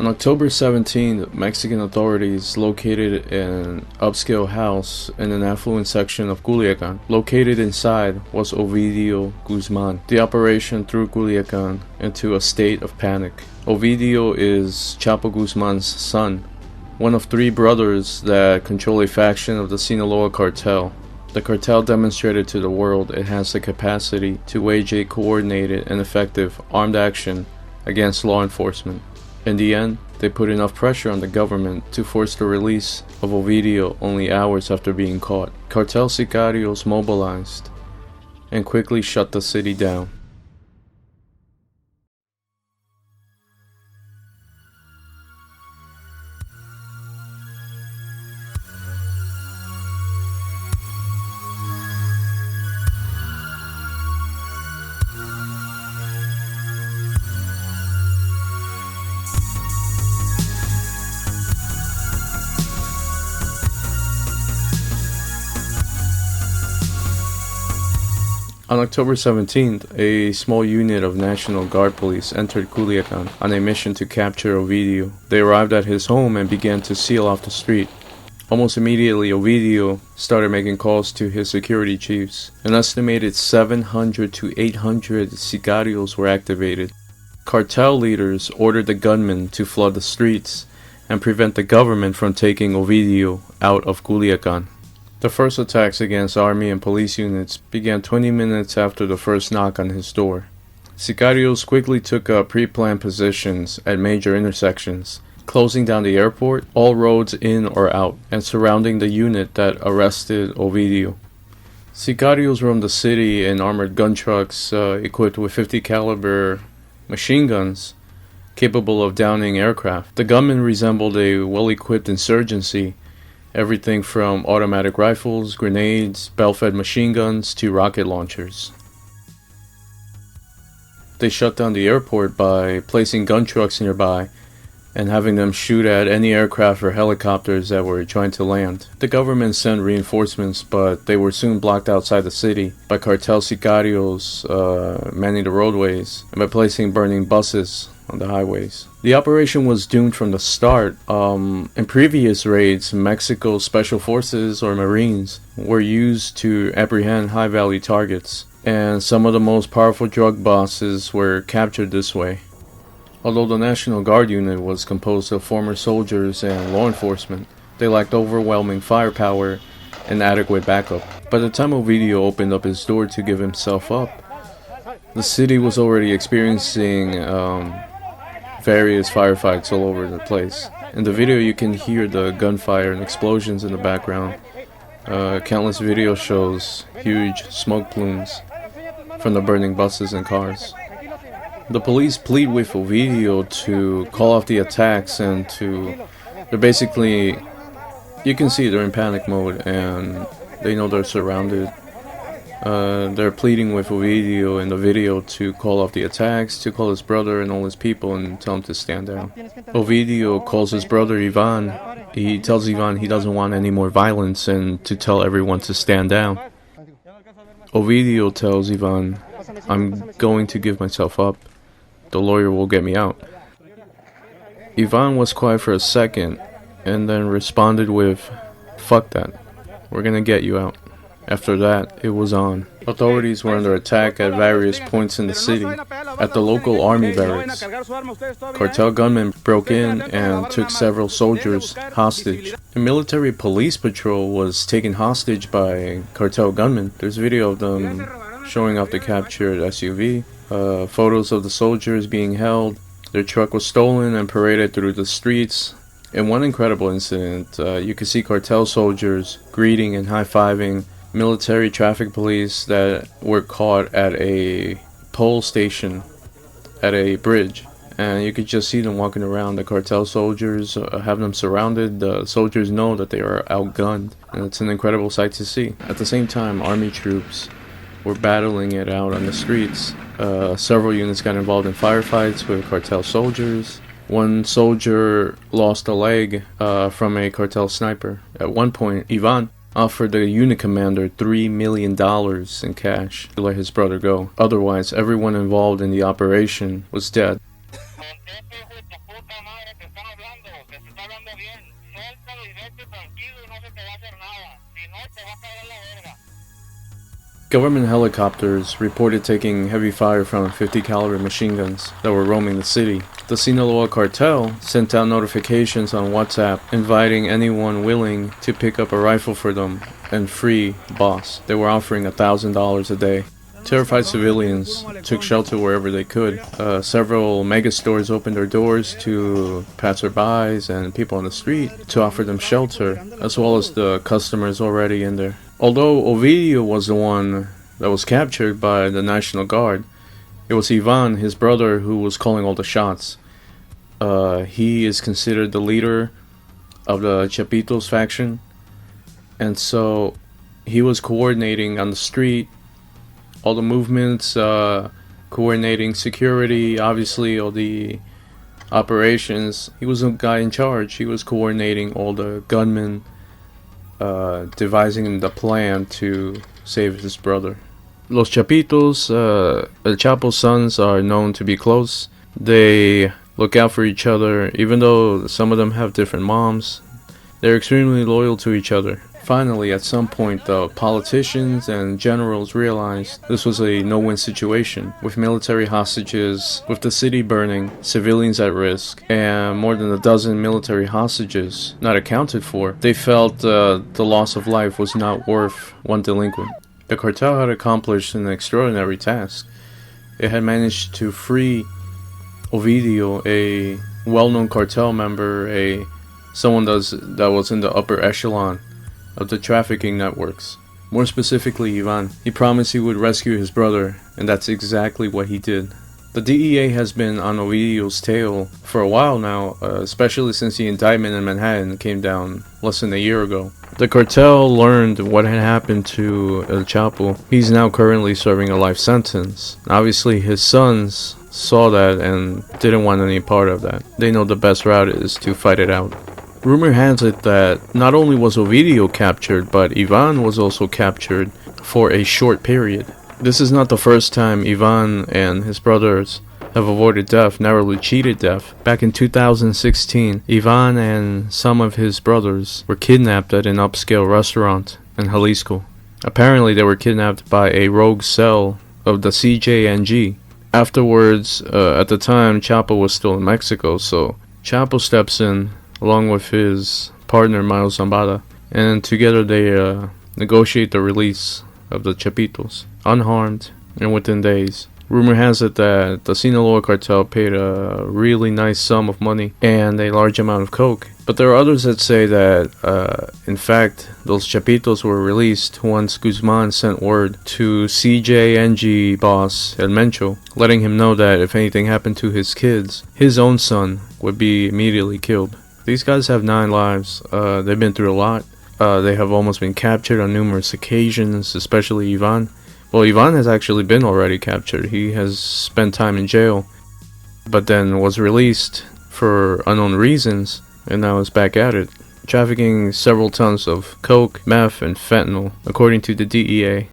October 17th, Mexican authorities located an upscale house in an affluent section of Culiacan. Located inside was Ovidio Guzman. The operation threw Culiacan into a state of panic. Ovidio is Chapo Guzman's son, one of three brothers that control a faction of the Sinaloa cartel. The cartel demonstrated to the world it has the capacity to wage a coordinated and effective armed action against law enforcement. In the end, they put enough pressure on the government to force the release of Ovidio only hours after being caught. Cartel sicarios mobilized and quickly shut the city down. On October 17th, a small unit of National Guard police entered Culiacan on a mission to capture Ovidio. They arrived at his home and began to seal off the street. Almost immediately, Ovidio started making calls to his security chiefs. An estimated 700 to 800 sicarios were activated. Cartel leaders ordered the gunmen to flood the streets and prevent the government from taking Ovidio out of Culiacan. The first attacks against army and police units began 20 minutes after the first knock on his door. Sicarios quickly took up pre-planned positions at major intersections, closing down the airport, all roads in or out, and surrounding the unit that arrested Ovidio. Sicarios roamed the city in armored gun trucks equipped with 50 caliber machine guns capable of downing aircraft. The gunmen resembled a well-equipped insurgency. Everything from automatic rifles, grenades, bell-fed machine guns to rocket launchers. They shut down the airport by placing gun trucks nearby and having them shoot at any aircraft or helicopters that were trying to land. The government sent reinforcements, but they were soon blocked outside the city by cartel sicarios manning the roadways and by placing burning buses on the highways. The operation was doomed from the start. In previous raids, Mexico's special forces or Marines were used to apprehend high-value targets, and some of the most powerful drug bosses were captured this way. Although the National Guard unit was composed of former soldiers and law enforcement, they lacked overwhelming firepower and adequate backup. By the time Ovidio opened up his door to give himself up, the city was already experiencing various firefights all over the place. In the video you can hear the gunfire and explosions in the background. Countless video shows huge smoke plumes from the burning buses and cars. The police plead with Ovidio to call off the attacks and they're basically, you can see they're in panic mode and they know they're surrounded. They're pleading with Ovidio in the video to call off the attacks, to call his brother and all his people and tell him to stand down. Ovidio calls his brother Ivan. He tells Ivan he doesn't want any more violence and to tell everyone to stand down. Ovidio tells Ivan, "I'm going to give myself up. The lawyer will get me out." Ivan was quiet for a second and then responded with, "Fuck that. We're gonna get you out." After that, it was on. Authorities were under attack at various points in the city. At the local army barracks, cartel gunmen broke in and took several soldiers hostage. A military police patrol was taken hostage by cartel gunmen. There's video of them showing off the captured SUV, photos of the soldiers being held. Their truck was stolen and paraded through the streets. In one incredible incident, you could see cartel soldiers greeting and high-fiving military traffic police that were caught at a toll station at a bridge, and you could just see them walking around. The cartel soldiers have them surrounded. The soldiers know that they are outgunned, and it's an incredible sight to see. At the same time, army troops were battling it out on the streets. Several units got involved in firefights with cartel soldiers. One soldier lost a leg from a cartel sniper. At one point, Ivan offered the unit commander $3 million in cash to let his brother go. Otherwise, everyone involved in the operation was dead. Government helicopters reported taking heavy fire from 50 caliber machine guns that were roaming the city. The Sinaloa Cartel sent out notifications on WhatsApp inviting anyone willing to pick up a rifle for them and free boss. They were offering $1,000 a day. Terrified civilians took shelter wherever they could. Several mega stores opened their doors to passerbys and people on the street to offer them shelter, as well as the customers already in there. Although Ovidio was the one that was captured by the National Guard, it was Ivan, his brother, who was calling all the shots. He is considered the leader of the Chapitos faction, and so he was coordinating on the street all the movements, coordinating security, obviously all the operations. He was a guy in charge. He was coordinating all the gunmen, devising the plan to save his brother. Los Chapitos, El Chapo's sons, are known to be close. They look out for each other, even though some of them have different moms. They're extremely loyal to each other. Finally, at some point, the politicians and generals realized this was a no-win situation, with military hostages, with the city burning, civilians at risk, and more than a dozen military hostages not accounted for. They felt the loss of life was not worth one delinquent. The cartel had accomplished an extraordinary task. It had managed to free Ovidio, a well-known cartel member, someone that was in the upper echelon of the trafficking networks. More specifically, Ivan. He promised he would rescue his brother, and that's exactly what he did. The DEA has been on Ovidio's tail for a while now, especially since the indictment in Manhattan came down less than a year ago. The cartel learned what had happened to El Chapo. He's now currently serving a life sentence. Obviously, his sons saw that and didn't want any part of that. They know the best route is to fight it out. Rumor has it that not only was Ovidio captured, but Ivan was also captured for a short period. This is not the first time Ivan and his brothers have avoided death, narrowly cheated death. Back in 2016, Ivan and some of his brothers were kidnapped at an upscale restaurant in Jalisco. Apparently they were kidnapped by a rogue cell of the CJNG. Afterwards, at the time, Chapo was still in Mexico, so Chapo steps in along with his partner Miles Zambada, and together they negotiate the release of the Chapitos, unharmed and within days. Rumor has it that the Sinaloa cartel paid a really nice sum of money and a large amount of coke. But there are others that say that, in fact, those Chapitos were released once Guzman sent word to CJNG boss El Mencho, letting him know that if anything happened to his kids, his own son would be immediately killed. These guys have 9 lives. They've been through a lot. They have almost been captured on numerous occasions, especially Ivan. Well, Ivan has actually been already captured. He has spent time in jail, but then was released for unknown reasons, and now is back at it, trafficking several tons of coke, meth, and fentanyl, according to the DEA.